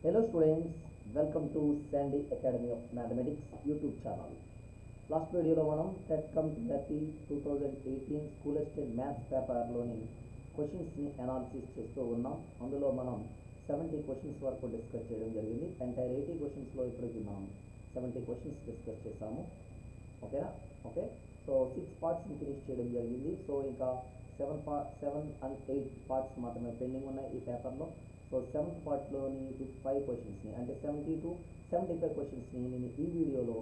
Hello students, welcome to Sandy Academy of Mathematics YouTube channel. Last వీడియోలో మనం TET cum TRP 2018 school assistant maths పేపర్లోని క్వశ్చన్స్ని analysis చేస్తూ ఉన్నాం. అందులో మనం 70 క్వశ్చన్స్ వరకు డిస్కస్ చేయడం జరిగింది. ఎంటైర్ 80 క్వశ్చన్స్లో ఇప్పటికి మనం 70 క్వశ్చన్స్ డిస్కస్ చేసాము. ఓకేనా? ఓకే, సో 6 పార్ట్స్ని ఫినిష్ చేయడం జరిగింది. సో ఇంకా 7 and 8 పార్ట్స్ మాత్రమే పెండింగ్ ఉన్నాయి ఈ పేపర్లో. సో 7th పార్ట్లోని 5 క్వశ్చన్స్ని అంటే 70 to 75 క్వశ్చన్స్ని నేను ఈ వీడియోలో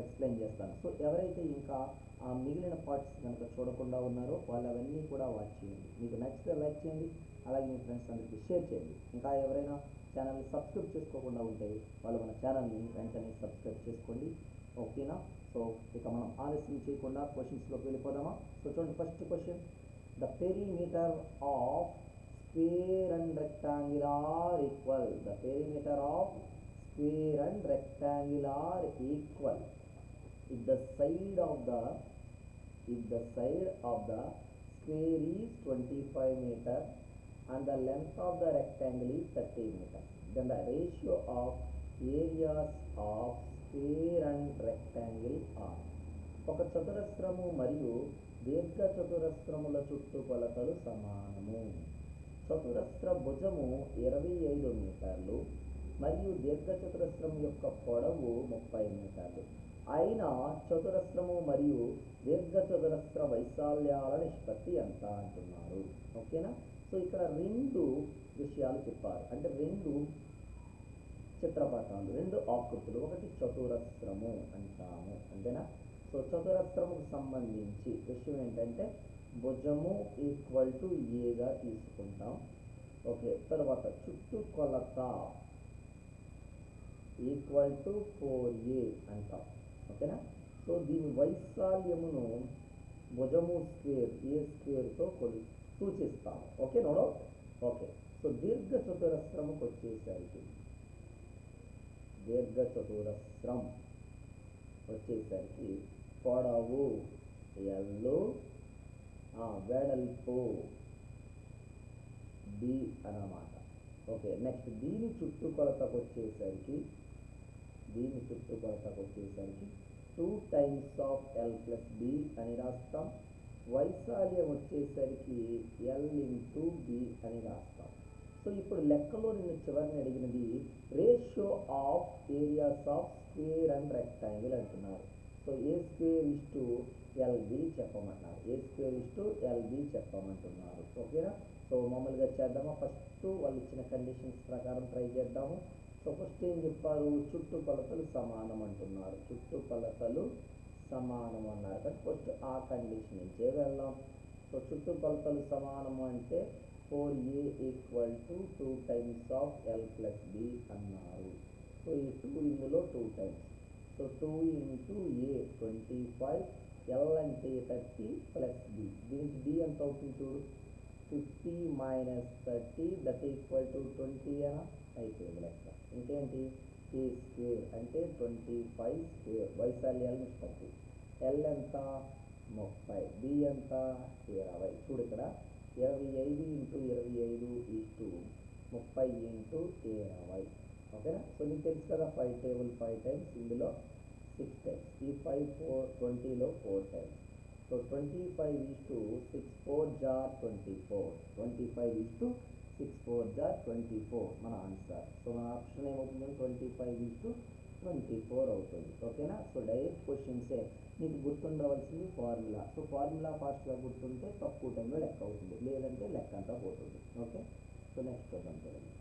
ఎక్స్ప్లెయిన్ చేస్తాను. సో ఎవరైతే ఇంకా ఆ మిగిలిన పార్ట్స్ కనుక చూడకుండా ఉన్నారో వాళ్ళు అవన్నీ కూడా వాచ్ చేయండి. మీకు నచ్చితే లైక్ చేయండి, అలాగే మీ ఫ్రెండ్స్ అందరికీ షేర్ చేయండి. ఇంకా ఎవరైనా ఛానల్ని సబ్స్క్రైబ్ చేసుకోకుండా ఉంటే వాళ్ళు మన ఛానల్ని వెంటనే సబ్స్క్రైబ్ చేసుకోండి. ఓకేనా? సో ఇక మనం ఆలస్యం చేయకుండా క్వశ్చన్స్లోకి వెళ్ళిపోదామా? సో చూడండి, first question, the perimeter of square and rectangle are equal. The perimeter of square and rectangle are equal if the side of the square is 25 meter and the length of the rectangle is 30 meter. Then the ratio of areas of square and rectangle are. ఒక చతురస్రము మరియు దీర్ఘ చతురస్రముల చుట్టుకొలతలు సమానము. చతురస్ర భుజము 25 మీటర్లు మరియు దీర్ఘచతురస్రం యొక్క పొడవు 30 మీటర్లు అయిన చతురస్రము మరియు దీర్ఘచతురస్ర వైశాల్యాల నిష్పత్తి ఎంత అంటున్నారు. ఓకేనా? సో ఇక్కడ రెండు విషయాలు చెప్పారు, అంటే రెండు చిత్రపటాలు, రెండు ఆకృతులు. ఒకటి చతురస్రము అంటాము, అంతేనా? సో చతురస్రముకు సంబంధించి విషయం ఏంటంటే భుజము ఈక్వల్ టు ఏగా తీసుకుంటాం. ఓకే, తర్వాత చుట్టుకొలత ఈక్వల్ టు 4a అంటాం. ఓకేనా? సో దీని వైశాల్యమును భుజము స్క్వేర్ ఏ స్క్వేర్తో సూచిస్తాము. Okay, no doubt. Okay, so దీర్ఘ చతురస్రముకు వచ్చేసరికి పొడవు ఎల్లు, వెడల్పు బి అన్నమాట. ఓకే, నెక్స్ట్ దీని చుట్టుకొలతకు వచ్చేసరికి 2 times of L plus B అని రాస్తాం. వైశాల్యం వచ్చేసరికి L into B అని రాస్తాం. సో ఇప్పుడు లెక్కలో నేను చివరిని అడిగినది ratio of areas of square and rectangle అంటున్నారు. So A square is to LB చెప్పమంటున్నారు, చెప్పమంటున్నారు. ఓకేనా? సో మామూలుగా చేద్దామా? ఫస్ట్ వాళ్ళు ఇచ్చిన కండిషన్స్ ప్రకారం ట్రై చేద్దాము. సో ఫస్ట్ ఏం చెప్పారు? చుట్టుకొలతలు సమానం అంటున్నారు. కానీ ఫస్ట్ ఆ కండిషన్ నుంచే వెళ్దాం. సో చుట్టుకొలతలు సమానము అంటే 4a equal to 2 times of L plus B అన్నారు. సో ఈ 2 ఇందులో 2 times. So 2 into a 25, L అంటే 30 ప్లస్ b. దీనికి b ఎంత అవుతుంది చూడు, 50 minus 30 దట్ ఈక్వల్ టు 20 అనా అయిపోయింది లెక్క. ఇంకేంటి? a స్క్వేర్ అంటే 25 స్క్వేర్, వైశాల్యాల నిష్పత్తి. L ఎంత? 30, b ఎంత? 20. చూడు ఇక్కడ 25 into 25 is to 30 into 20. ఓకేనా? సో నీకు తెలుసు కదా 5 table 5 times, ఇందులో 6 times. ఈ 5 4 20లో 4 times. So 25 is to 6 4 jar 24. 25 is to 6 4 jar 24 మన ఆన్సర్. సో మన ఆప్షన్ ఏమవుతుంది? 25 is to 24 అవుతుంది. ఓకేనా? సో డైరెక్ట్ క్వశ్చన్సే, నీకు గుర్తుండవలసింది ఫార్ములా. సో ఫార్ములా ఫాస్ట్గా గుర్తుంటే తక్కువ టైంలో లెక్క అవుతుంది, లేదంటే లెక్క అంతా పోతుంది. ఓకే, సో నెక్స్ట్ చూద్దాం. చూడండి,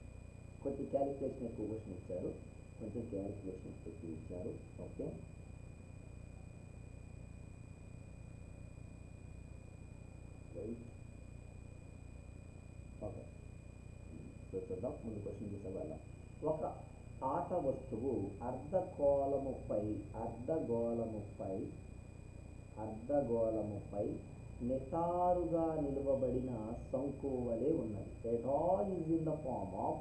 కొంచెం క్యాలిక్యులేషన్ ఎక్కువ క్వశ్చన్ ఇచ్చారు. ఓకే, ఓకే, సో చూద్దాం. ముందు క్వశ్చన్ చూసే వాళ్ళ, ఒక ఆట వస్తువు అర్ధగోళముపై నిటారుగా నిలువబడిన శంకువు వలె ఉన్నది. A toy is in the form of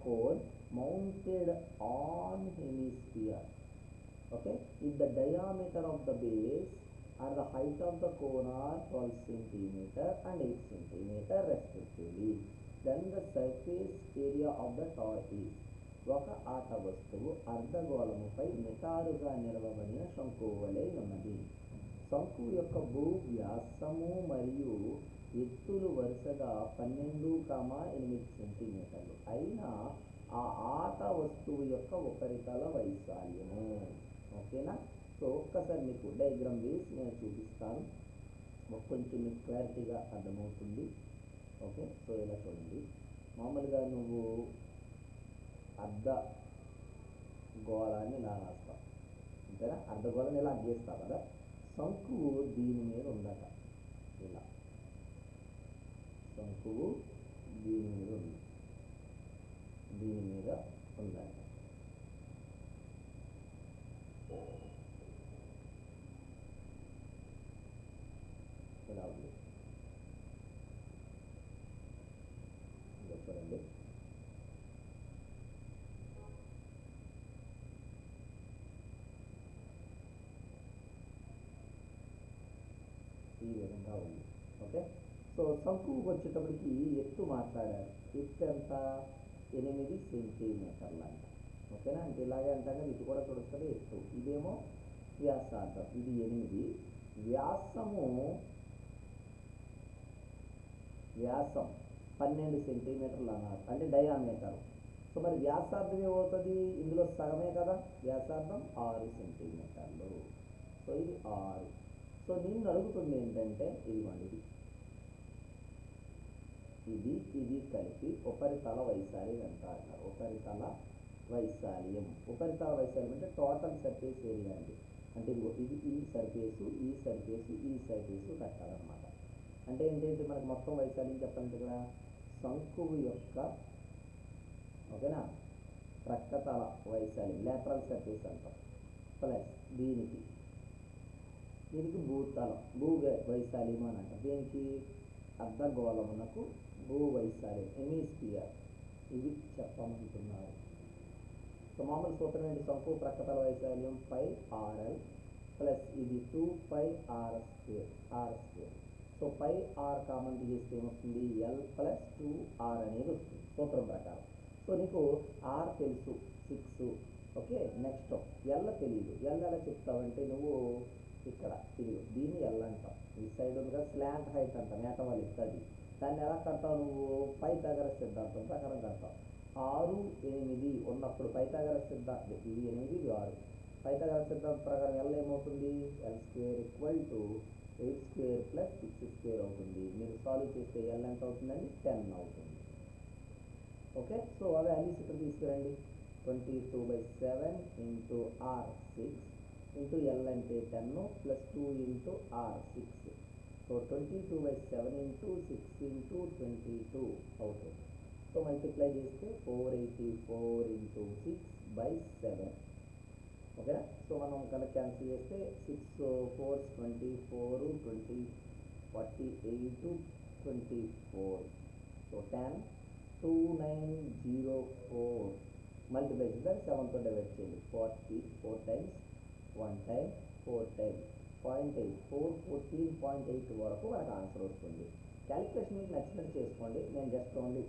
cone mounted on hemisphere. Okay, if the diameter of the base and the height of the cone are 12 centimeter and 8 centimeter respectively, then the surface area of the toy is. ఒక ఆట వస్తువు అర్ధగోళముపై నిటారుగా నిలవబడిన శంకువు వలె ఉన్నది. శంకువు యొక్క భూ వ్యాసము మరియు ఎత్తులు వరుసగా 12,8 సెంటీమీటర్లు అయినా ఆ ఆట వస్తువు యొక్క ఉపరితల వైశాల్యము. ఓకేనా? సో ఒక్కసారి మీకు డయాగ్రామ్ వేసి నేను చూపిస్తాను, కొంచెం మీకు క్లారిటీగా అర్థమవుతుంది. ఓకే, సో ఇలా చూడండి. మామూలుగా నువ్వు అర్ధ గోళాన్ని ఇలా రాస్తావు, అంతేనా? అర్ధగోళాన్ని ఇలా గీస్తావు కదా. శంకువు దీని మీద ఉందట, ఇలా శంకువు దీని మీద ఉంది, దీని మీద ఉందట. ఇలా ఉంది, చూడండి. ఈ విధంగా ఉంది. ఓకే, సో శంకువుకి వచ్చేటప్పటికి ఎత్తు మాట్లాడారు. ఎత్తు ఎంత? 8 సెంటీమీటర్లు అంట. ఓకేనా? అంటే ఇలాగే అంటాం కదా, ఇది కూడా చూడొచ్చు ఎత్తు. ఇదేమో వ్యాసార్థం, ఇది 8. వ్యాసం 12 సెంటీమీటర్లు అన్నారు, అంటే డయామీటర్. సో మరి వ్యాసార్థం ఏమవుతుంది? ఇందులో సగమే కదా వ్యాసార్థం, 6 సెంటీమీటర్లు. సో ఇది 6. సో నేను అడుగుతుంది ఏంటంటే, ఇదిగోండి, ఇది కలిపి ఉపరితల వైశాల్యం ఎంత అంటారు. ఉపరితల వైశాల్యం అంటే టోటల్ సర్ఫేస్ ఏరియా అండి. అంటే ఇదిగో ఇది ఈ సర్ఫేసు కట్టాలన్నమాట. అంటే ఏంటంటే మనకు మొత్తం వైశాల్యం చెప్పండి ఇక్కడ. శంకువు యొక్క, ఓకేనా, ప్రక్కతల వైశాల్యం లేటరల్ సర్ఫేస్ అంటాం, ప్లస్ దీనికి భూ వైశాల్యం అని అంటాం. దీనికి అర్ధగోళమునకు భూ వైశాల్యం, హెమిస్ఫియర్, ఇది చెప్పమంటున్నారు. సో మామూలు సూత్రం ఏంటి? శంకువు ప్రక్కతల వైశాల్యం πrl ప్లస్ ఇది 2πr². సో πr కామన్ తీస్తే ఏమొస్తుంది? l ప్లస్ 2r అనేది వస్తుంది సూత్రం ప్రకారం. సో నీకు r తెలుసు 6. ఓకే, నెక్స్ట్ l తెలియదు. l ఎలా చెప్తావంటే, నువ్వు ఇక్కడ ఇది దీన్ని l అంటాం, ఈ సైడ్ ఉంది కదా స్లాంట్ హైట్ అంటాం, ఏటవాళ్ళు ఇస్తుంది. దాన్ని ఎలా కడతావు నువ్వు? పైథాగరస్ సిద్ధాంతం ప్రకారం కడతావు. 6, 8 ఉన్నప్పుడు పైథాగరస్ సిద్ధాంతం, ఇది 8, ఇది 6. పైథాగరస్ సిద్ధాంతం ప్రకారం l ఏమవుతుంది? l² = 8² ప్లస్ 6² అవుతుంది. మీరు సాల్వ్ చేస్తే l ఎంత అవుతుందండి? 10 అవుతుంది. ఓకే, సో ఆ వాల్యూస్ ఇక్కడ తీసుకురండి. 22/7 ఇంటూ r6 ఇంటూ l అంటే 10 plus 2 into r6. So 22/7 into 6 into 22 అవుతుంది. సో మల్టిప్లై చేస్తే 484 ఇంటూ 6/7. ఓకేనా? సో మనం కనుక క్యాన్సిల్ చేస్తే 6 4 24 20 48 24. సో 10 2904 మల్టిప్లై చేస్తే 7తో డివైడ్ చేయండి. 44 టైమ్స్ 1 టైమ్ 4 టైమ్ 0.8 414.8 వరకు మనకు ఆన్సర్ వస్తుంది. క్యాలిక్యులేషన్ మీకు నచ్చినట్టు చేసుకోండి, నేను జస్ట్ ఓన్లీ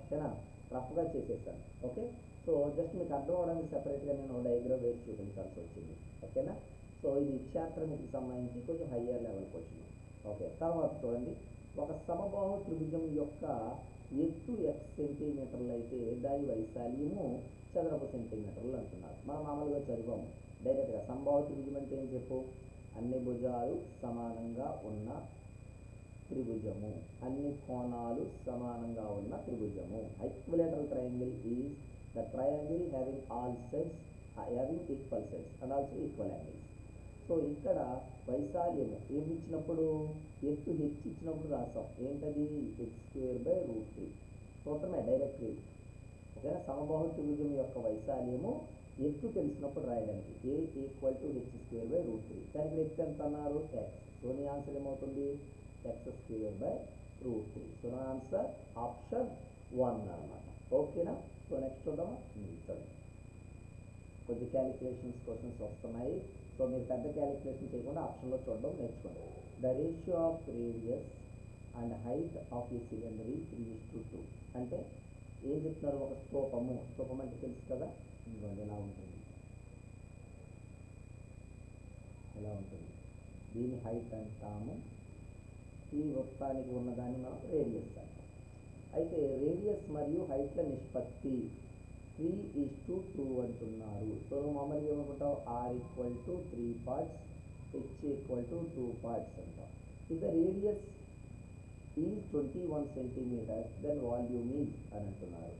ఓకేనా రఫ్గా చేసేసాను. ఓకే, సో జస్ట్ మీకు అర్థం అవడానికి సెపరేట్గా నేను డయాగ్రామ్ వేసి చూపించాల్సి వచ్చింది. ఓకేనా? సో ఇది చాప్టర్కి సంబంధించి కొంచెం హయ్యర్ లెవెల్ క్వశ్చన్. ఓకే, తర్వాత చూడండి. ఒక సమబాహు త్రిభుజం యొక్క ఎత్తు x సెంటీమీటర్లు అయితే దాని వైశాల్యము చదరపు సెంటీమీటర్లు అంటున్నారు. మనం మామూలుగా చదివాము డైరెక్ట్గా. సమబాహు త్రిభుజం అంటే ఏం చెప్పు? అన్ని భుజాలు సమానంగా ఉన్న త్రిభుజము, అన్ని కోణాలు సమానంగా ఉన్న త్రిభుజము. Equilateral triangle is the triangle having all sides having equal sides and also equal angles. So ఇక్కడ వైశాల్యము ఏమి ఇచ్చినప్పుడు? ఎత్తు h ఇచ్చినప్పుడు రాసాం. ఏంటది? x²/√3. సూత్రమే డైరెక్ట్లీ. ఓకేనా? సమబాహు త్రిభుజం యొక్క వైశాల్యము ఎత్తు తెలిసినప్పుడు రాయడానికి a h²/√3. దానికి ఎత్తు ఎంత అన్నారు? x. సో నీ ఆన్సర్ ఏమవుతుంది? x²/√3. సో నా ఆన్సర్ ఆప్షన్ 1 అన్నమాట. ఓకేనా? సో నెక్స్ట్ చూద్దామా? చూడండి, కొద్ది క్యాలిక్యులేషన్స్ క్వశ్చన్స్ వస్తున్నాయి. సో మీరు పెద్ద క్యాలిక్యులేషన్ చేయకుండా ఆప్షన్లో చూడడం నేర్చుకోండి. The ratio of radius and height of A cylinder is 3:2. అంటే ఏం చెప్తున్నారు, ఒక స్తూపము. స్తూపం అంటే తెలుసు కదా, ఇదిగోండి ఎలా ఉంటుంది, ఎలా ఉంటుంది. దీని హైట్ అంటాము, ఈ వృత్తానికి ఉన్నదాన్ని మనం రేడియస్ అంటాం. అయితే రేడియస్ మరియు హైట్ల నిష్పత్తి 3:2 అంటున్నారు. సో మామూలుగా ఏమనుకుంటాం, R=3 parts, H=2 parts అంటాం. If the radius is 21 centimeters, then volume is అని అంటున్నారు.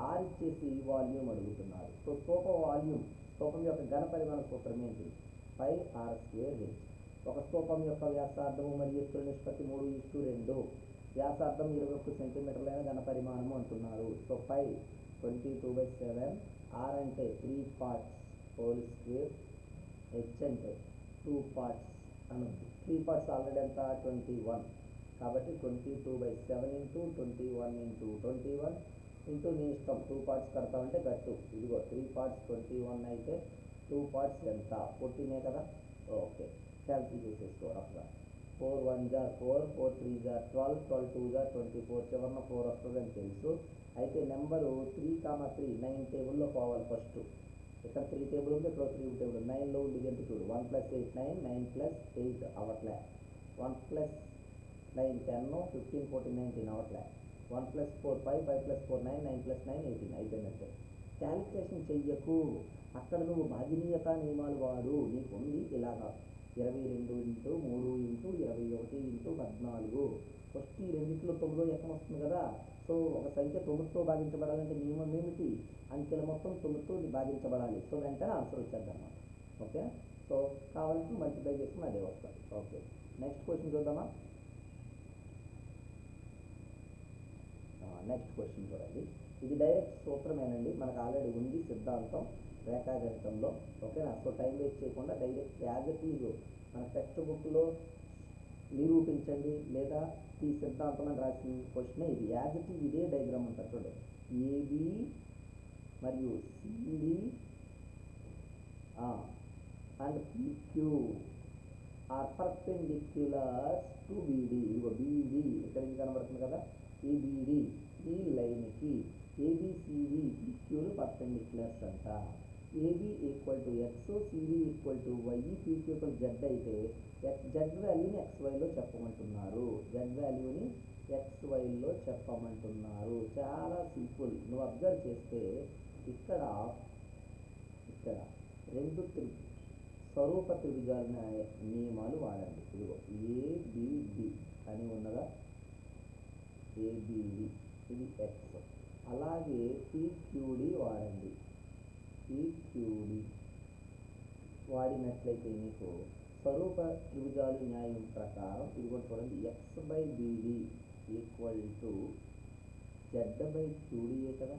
ఆర్ ఇచ్చేసి వాల్యూమ్ అడుగుతున్నారు. సో స్తూపం యొక్క ఘన పరిమాణ సూత్రం ఏంటి, 5r²h. ఒక స్తూపం యొక్క వ్యాసార్థము మరియు ఎత్తుల నిష్పత్తి 3:2. వ్యాసార్థం 21 సెంటీమీటర్లైన ఘన పరిమాణము అంటున్నారు. సో 5 22/7, ఆర్ అంటే 3 parts హోల్ స్క్వేర్, హెచ్ అంటే 2 parts అనుంది. 3 parts ఆల్రెడీ ఎంత 21, కాబట్టి 22/7 ఇంటూ 21 ఇంటూ 21 ఇంటూ నీ ఇష్టం, 2 parts కడతామంటే గట్టు. ఇదిగో 3 parts 21 అయితే 2 parts ఎంత 14 కదా. ఓకే, క్యాల్కులేట్ చేసేసుకో రఫ్గా. 4 1 jar 4, 4 3 jar 12, 12 2 jar 24, చివరిన 4 వస్తుంది అని తెలుసు. అయితే నెంబరు 3, 9 టేబుల్లో పోవాలి ఫస్ట్. ఇక్కడ 3 టేబుల్ ఉంది, ఇక్కడ 3 టేబుల్, 9లో ఉంది ఎంత చూడు, 1 + 8 9, 9 + 8 అవట్లే, 1 + 9 10, 15 14 19 అవట్లే, 1 + 4 5, 5 + 4 9, 9 + 9 18 అయిపోయినట్టే. క్యాలిక్యులేషన్ చెయ్యకు, అక్కడ నువ్వు భాజనీయత నియమాలు వాడు. నీకు ఉంది ఇలాగా 22 × 3 × 21 × 14. ఫస్ట్ ఈ రెండింటిలో 9వ ఎక్కం వస్తుంది కదా. సో ఒక సంఖ్య 9తో భాగించబడాలంటే నియమం ఏమిటి, అంకెల మొత్తం 9తో భాగించబడాలి. సో వెంటనే ఆన్సర్ వచ్చేద్దాం అన్నమాట. ఓకే, సో కావాలంటే మల్టిప్లై చేసుకుని అదే వస్తుంది. ఓకే, నెక్స్ట్ క్వశ్చన్ చూద్దామా. నెక్స్ట్ క్వశ్చన్ చూడండి, ఇది డైరెక్ట్ సూత్రమేనండి, మనకు ఆల్రెడీ ఉంది సిద్ధాంతం రేఖాగణితంలో. ఓకేనా. సో టైం వేస్ట్ చేయకుండా డైరెక్ట్ యాజ్ ఇట్ ఈజ్ మన టెక్స్ట్ బుక్లో నిరూపించండి, లేదా ఈ సిద్ధాంతం అని రాసిన క్వశ్చనే ఇది. యాజ్ ఇట్ ఈజ్ ఇదే డయాగ్రామ్ అంటారు చూడండి. ఏబి మరియు CD and PQ are perpendiculars to BD. ఇదిగో బీడీ ఇక్కడ నుంచి కనబడుతుంది కదా, ఈ బీడీ ఈ లైన్కి ఏబిసిడి పిక్యూలు పర్పెండిక్యులర్స్ అంట. AB =x, CD =y, PQ =z అయితే జెడ్ వాల్యూని XYలో చెప్పమంటున్నారు. జెడ్ వాల్యూని XYలో చెప్పమంటున్నారు. చాలా సింపుల్. నువ్వు అబ్జర్వ్ చేస్తే ఇక్కడ రెండు స్వరూప త్రిభుజాల నియమాలు వాడండి. ఇదిగో ఏబిడి అని ఉన్నదా, ఏబిడి ఇది X. అలాగే పిక్యూడి వాడండి. పిక్యూడి వాడినట్లయితే నీకు స్వరూప త్రిభుజాలు న్యాయం ప్రకారం ఇదిగో చూడండి, x/bd = z/qd కదా,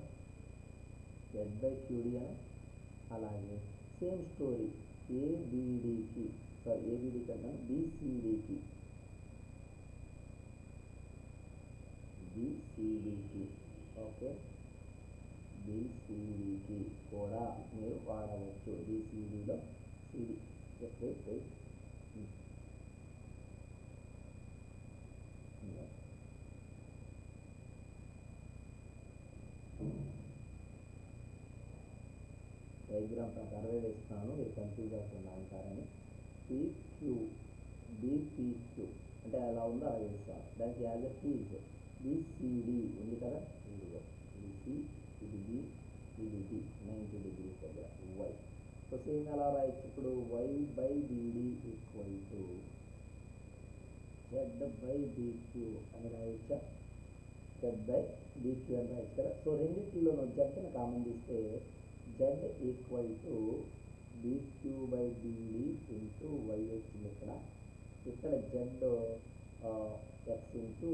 z/qd అని. అలాగే సేమ్ స్టోరీ ఏబిడికి కంటే బీసీడీకి ఓకే, బీసీడీకి కూడా మీరు వాడవచ్చు. బీసీడీలో సిడి డయాగ్రామ్ ప్రకారం వేస్తాను, మీరు కన్ఫ్యూజ్ అవుతుంది అంటారని. పిక్యూ బీపీక్యూ అంటే అలా ఉందో అలా వేస్తాను. దానికి యాజ్ ఎ ఈజ్ బీసీడీ ఉంది కదా, ఇదిగో బీసీ, ఇది బి, ఇది డి, 90 degrees దగ్గర వై. సో సేమ్ ఎలా రాయొచ్చు ఇప్పుడు, y/bd = z/bq అని రాయొచ్చా, z/bq అని రాయొచ్చు కదా. సో రెండింటిలోనూ జెడ్ని కామన్ తీస్తే z = bq/bd × y వచ్చింది ఇక్కడ. ఇక్కడ z x ×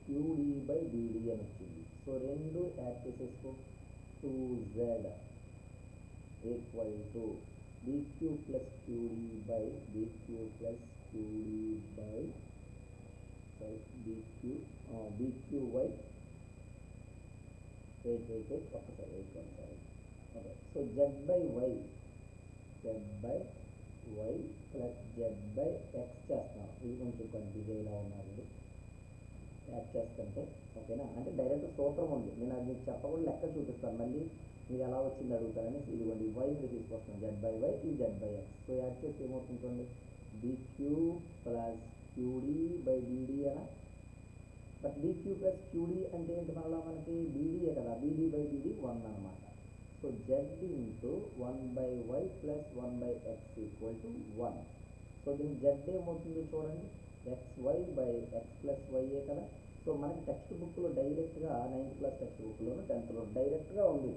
qd/bd అని వచ్చింది. సో రెండు యాడ్ చేసేసుకో, 2z = bq + bqy ఒక్కసారి ఓకే. సో z/y + z/x చేస్తాను. ఇది కొంచెం కన్ఫ్యూజ్ అయ్యేలా ఉన్నారు. యాడ్ చేస్తుంటే ఓకేనా. అంటే డైరెక్ట్ సూత్రం ఉంది, నేను అది మీకు చెప్పకుండా లెక్క చూపిస్తాను, మళ్ళీ మీరు ఎలా వచ్చింది అడుగుతారని. ఇదిగోండి వై మీద తీసుకొస్తాను, జెడ్ బై వై ఈ Z by X. So add చేస్తే ఏమవుతుంది చూడండి, BQ plus QD by BD అనా. బట్ బీక్యూ ప్లస్ క్యూడీ అంటే ఏంటి, మళ్ళీ మనకి బీడీయే కదా, బీడీ బై బీడీ 1 అనమాట. So Z into 1/y plus 1/x equal to 1. So దీనికి జెడ్ ఏమవుతుందో చూడండి, xy బై ఎక్స్ ప్లస్ వైఏ కదా. సో మనకి టెక్స్ట్ బుక్లో డైరెక్ట్గా 9th క్లాస్ టెక్స్ట్ బుక్లో 10thలో డైరెక్ట్గా ఉంది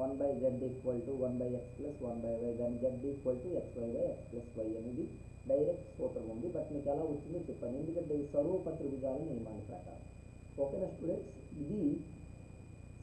1/z equal to 1/x plus 1/y, దాని z equal to xy by x plus y అనేది డైరెక్ట్ సూత్రం ఉంది. బట్ మీకు ఎలా వచ్చిందో చెప్పాను, ఎందుకంటే ఇది సర్వోప త్రిభుజాల నియమాల ప్రకారం. ఓకేనా స్టూడెంట్స్, ఇది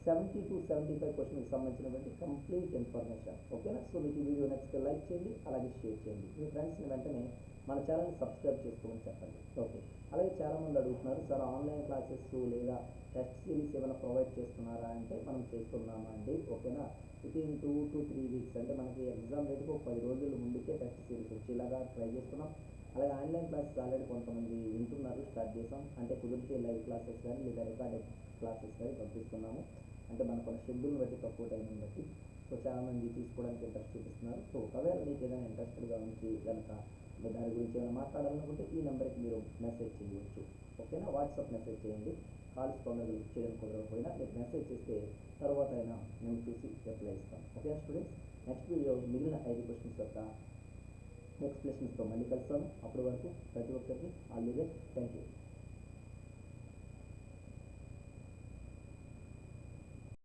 70 to 75 క్వశ్చన్కి సంబంధించినటువంటి కంప్లీట్ ఇన్ఫర్మేషన్. ఓకేనా. సో మీకు ఈ వీడియో నచ్చితే లైక్ చేయండి, అలాగే షేర్ చేయండి, మీ ఫ్రెండ్స్ని వెంటనే మన ఛానల్ని సబ్స్క్రైబ్ చేసుకోమని చెప్పండి. ఓకే. అలాగే చాలామంది అడుగుతున్నారు, సార్ ఆన్లైన్ క్లాసెస్ లేదా టెస్ట్ సిరీస్ ఏమైనా ప్రొవైడ్ చేస్తున్నారా అంటే మనం చేస్తున్నామా అండి. ఓకేనా. వితిన్ 2 to 3 వీక్స్ అంటే మనకి ఎగ్జామ్ డేట్కి ఒక 10 రోజుల ముందుకే టెస్ట్ సిరీస్ వచ్చేలాగా ట్రై చేస్తున్నాం. అలాగే ఆన్లైన్ క్లాసెస్ ఆల్రెడీ కొంతమంది వింటున్నారు, స్టార్ట్ చేసాం. అంటే కుదిరితే లైవ్ క్లాసెస్ కానీ లేదా రికార్డెడ్ క్లాసెస్ కానీ పంపిస్తున్నాము. అంటే మనకు షెడ్యూల్ బట్టి తక్కువ టైంని బట్టి. సో చాలామంది తీసుకోవడానికి ఇంట్రెస్ట్ చూపిస్తున్నారు. సో ఒకవేళ మీకు ఏదైనా ఇంట్రెస్టెడ్గా ఉంచి కనుక మీరు దాని గురించి ఏమైనా మాట్లాడాలనుకుంటే ఈ నెంబర్కి మీరు మెసేజ్ చేయవచ్చు. ఓకేనా. వాట్సాప్ మెసేజ్ చేయండి, కాల్స్ తొందరగా లిఫ్ట్ చేయడం కుదరకపోయినా మీకు మెసేజ్ చేస్తే తర్వాత అయినా మేము చూసి రిప్లై ఇస్తాం. ఓకేనా స్టూడెంట్స్, నెక్స్ట్ వీడియో మిగిలిన 5 క్వశ్చన్స్ యొక్క ఎక్స్ప్లెనేషన్స్తో మళ్ళీ కలుస్తాను. అప్పటి వరకు ప్రతి ఒక్కరికి all the best. Thank you.